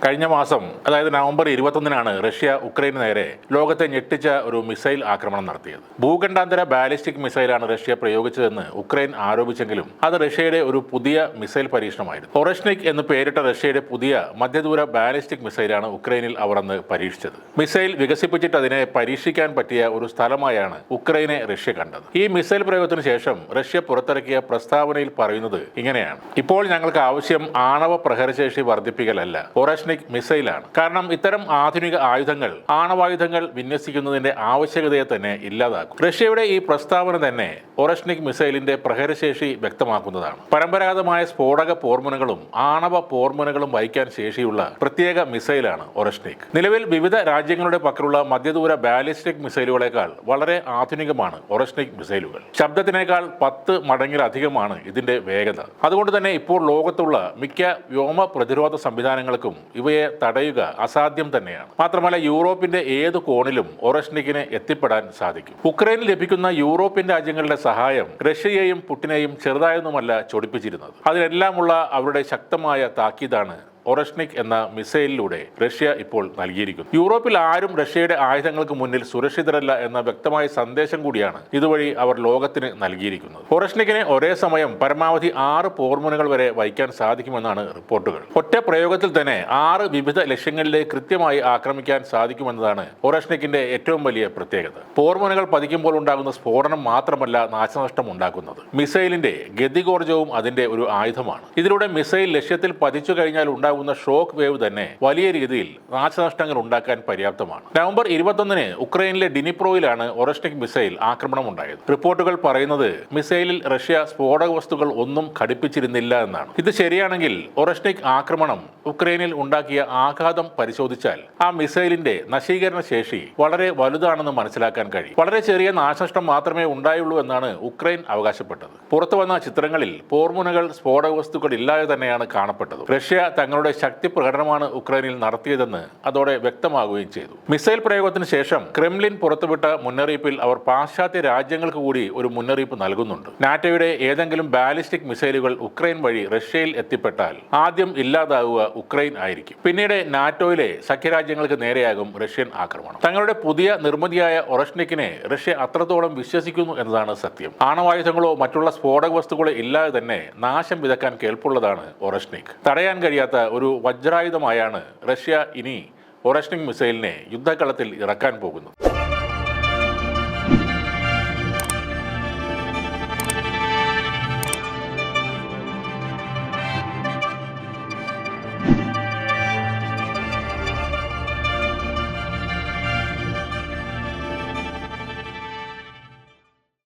കഴിഞ്ഞ മാസം അതായത് നവംബർ 21-നാണ് റഷ്യ ഉക്രൈന് നേരെ ലോകത്തെ ഞെട്ടിച്ച ഒരു മിസൈൽ ആക്രമണം നടത്തിയത്. ഭൂഖണ്ഡാന്തര ബാലിസ്റ്റിക് മിസൈലാണ് റഷ്യ പ്രയോഗിച്ചതെന്ന് ഉക്രൈൻ ആരോപിച്ചെങ്കിലും അത് റഷ്യയുടെ ഒരു പുതിയ മിസൈൽ പരീക്ഷണമായിരുന്നു. ഒറഷ്നിക് എന്ന് പേരിട്ട റഷ്യയുടെ പുതിയ മധ്യദൂര ബാലിസ്റ്റിക് മിസൈലാണ് ഉക്രൈനിൽ അവർ അന്ന് പരീക്ഷിച്ചത്. മിസൈൽ വികസിപ്പിച്ചിട്ട് അതിനെ പരീക്ഷിക്കാൻ പറ്റിയ ഒരു സ്ഥലമായാണ് ഉക്രൈനെ റഷ്യ കണ്ടത്. ഈ മിസൈൽ പ്രയോഗത്തിന് ശേഷം റഷ്യ പുറത്തിറക്കിയ പ്രസ്താവനയിൽ പറയുന്നത് ഇങ്ങനെയാണ്: ഇപ്പോൾ ഞങ്ങൾക്ക് ആവശ്യം ആണവ പ്രഹരശേഷി വർദ്ധിപ്പിക്കലല്ല, ഒറഷ്നിക് മിസൈലാണ്. കാരണം ഇത്തരം ആധുനിക ആയുധങ്ങൾ ആണവായുധങ്ങൾ വിന്യസിക്കുന്നതിന്റെ ആവശ്യകതയെ തന്നെ ഇല്ലാതാക്കും. റഷ്യയുടെ ഈ പ്രസ്താവന തന്നെ ഒറഷ്നിക് മിസൈലിന്റെ പ്രഹരശേഷി വ്യക്തമാക്കുന്നതാണ്. പരമ്പരാഗതമായ സ്ഫോടക പോർമുനകളും ആണവ പോർമുനകളും വഹിക്കാൻ ശേഷിയുള്ള പ്രത്യേക മിസൈലാണ് ഒറഷ്നിക്. നിലവിൽ വിവിധ രാജ്യങ്ങളുടെ പക്കലുള്ള മധ്യദൂര ബാലിസ്റ്റിക് മിസൈലുകളെക്കാൾ വളരെ ആധുനികമാണ് ഒറഷ്നിക് മിസൈലുകൾ. ശബ്ദത്തിനേക്കാൾ 10 മടങ്ങിലധികമാണ് ഇതിന്റെ വേഗത. അതുകൊണ്ട് തന്നെ ഇപ്പോൾ ലോകത്തുള്ള മിക്ക വ്യോമ പ്രതിരോധ സംവിധാനങ്ങൾക്കും ഇവയെ തടയുക അസാധ്യം തന്നെയാണ്. മാത്രമല്ല യൂറോപ്പിന്റെ ഏത് കോണിലും ഒറഷ്നിക്കിന് എത്തിപ്പെടാൻ സാധിക്കും. ഉക്രൈനിൽ ലഭിക്കുന്ന യൂറോപ്യൻ രാജ്യങ്ങളുടെ സഹായം റഷ്യയെയും പുടിനെയും ചെറുതായൊന്നുമല്ല ചൊടിപ്പിച്ചിരുന്നത്. അതിനെല്ലാമുള്ള അവരുടെ ശക്തമായ താക്കീതാണ് ഒറഷ്നിക് എന്ന മിസൈലിലൂടെ റഷ്യ ഇപ്പോൾ നൽകിയിരിക്കുന്നു. യൂറോപ്പിൽ ആരും റഷ്യയുടെ ആയുധങ്ങൾക്ക് മുന്നിൽ സുരക്ഷിതരല്ല എന്ന വ്യക്തമായ സന്ദേശം കൂടിയാണ് ഇതുവഴി അവർ ലോകത്തിന് നൽകിയിരിക്കുന്നത്. ഒറഷ്നിക്കിന് ഒരേ സമയം പരമാവധി 6 പോർമുനകൾ വരെ വഹിക്കാൻ സാധിക്കുമെന്നാണ് റിപ്പോർട്ടുകൾ. ഒറ്റ പ്രയോഗത്തിൽ തന്നെ 6 വിവിധ ലക്ഷ്യങ്ങളിലേക്ക് കൃത്യമായി ആക്രമിക്കാൻ സാധിക്കുമെന്നതാണ് ഒറഷ്നിക്കിന്റെ ഏറ്റവും വലിയ പ്രത്യേകത. പോർമുനകൾ പതിക്കുമ്പോൾ ഉണ്ടാകുന്ന സ്ഫോടനം മാത്രമല്ല നാശനഷ്ടം ഉണ്ടാക്കുന്നത്, മിസൈലിന്റെ ഗതികോർജവും അതിന്റെ ഒരു ആയുധമാണ്. ഇതിലൂടെ മിസൈൽ ലക്ഷ്യത്തിൽ പതിച്ചു കഴിഞ്ഞാൽ ഉണ്ടാകുന്ന ഷോക്ക് വേവ് തന്നെ വലിയ രീതിയിൽ നാശനഷ്ടങ്ങൾ ഉണ്ടാക്കാൻ പര്യാപ്തമാണ്. നവംബർ 21-ന് ഉക്രൈനിലെ ഡിനിപ്രോയിലാണ് ഒറഷ്നിക് മിസൈൽ ആക്രമണം ഉണ്ടായത്. റിപ്പോർട്ടുകൾ പറയുന്നത് മിസൈലിൽ റഷ്യ സ്ഫോടക വസ്തുക്കൾ ഒന്നും ഘടിപ്പിച്ചിരുന്നില്ല എന്നാണ്. ഇത് ശരിയാണെങ്കിൽ ഒറഷ്നിക് ആക്രമണം ഉക്രൈനിൽ ഉണ്ടാക്കിയ ആഘാതം പരിശോധിച്ചാൽ ആ മിസൈലിന്റെ നശീകരണ ശേഷി വളരെ വലുതാണെന്ന് മനസ്സിലാക്കാൻ കഴിയും. വളരെ ചെറിയ നാശനഷ്ടം മാത്രമേ ഉണ്ടായുള്ളൂ എന്നാണ് ഉക്രൈൻ അവകാശപ്പെട്ടത്. പുറത്തു വന്ന ചിത്രങ്ങളിൽ പോർമുനകൾ സ്ഫോടക വസ്തുക്കൾ ഇല്ലാതെ തന്നെയാണ് കാണപ്പെട്ടത്. റഷ്യ തങ്ങളുടെ ശക്തി പ്രകടനമാണ് ഉക്രൈനിൽ നടത്തിയതെന്ന് അതോടെ വ്യക്തമാകുകയും ചെയ്തു. മിസൈൽ പ്രയോഗത്തിന് ശേഷം ക്രെംലിൻ പുറത്തുവിട്ട മുന്നറിയിപ്പിൽ അവർ പാശ്ചാത്യ രാജ്യങ്ങൾക്ക് കൂടി ഒരു മുന്നറിയിപ്പ് നൽകുന്നുണ്ട്. നാറ്റോയുടെ ഏതെങ്കിലും ബാലിസ്റ്റിക് മിസൈലുകൾ ഉക്രൈൻ വഴി റഷ്യയിൽ എത്തിപ്പെട്ടാൽ ആദ്യം ഇല്ലാതാവുക ഉക്രൈൻ ആയിരിക്കും. പിന്നീട് നാറ്റോയിലെ സഖ്യരാജ്യങ്ങൾക്ക് നേരെയാകും റഷ്യൻ ആക്രമണം. തങ്ങളുടെ പുതിയ നിർമ്മിതിയായ ഒറഷ്നിക്കിനെ റഷ്യ അത്രത്തോളം വിശ്വസിക്കുന്നു എന്നതാണ് സത്യം. ആണവായുധങ്ങളോ മറ്റുള്ള സ്ഫോടക വസ്തുക്കളോ ഇല്ലാതെ തന്നെ നാശം വിതക്കാൻ കേൾപ്പുള്ളതാണ് ഒറഷ്നിക്. തടയാൻ കഴിയാത്ത ഒരു വജ്രായുധമായാണ് റഷ്യ ഇനി ഒറഷ്നിക് മിസൈലിനെ യുദ്ധകളത്തിൽ ഇറക്കാൻ പോകുന്നത്.